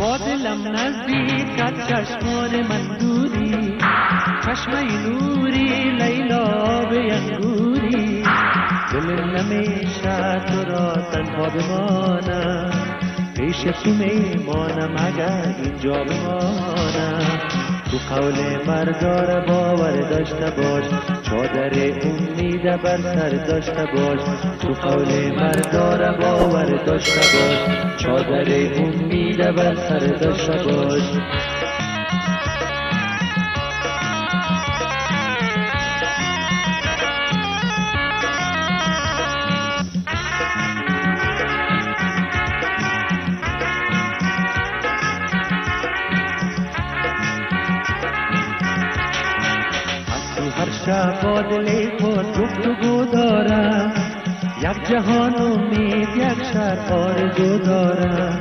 با دلم نزدیک از چشمان من دوری، چشمه نوری لیلا به انگوری، دل نمیشه تو را تنها بمانم، پیش تو میمانم اگر اینجا بمانم. تو قول مردار باور داشته باش، چادر امید بر سر داشته باش. تو قول مردار باور داشته باش، چادر امید بر سر داشته باش. هر شب با دل خود گفتگو دارم، یک جهان امید یک شب آرزو دارم.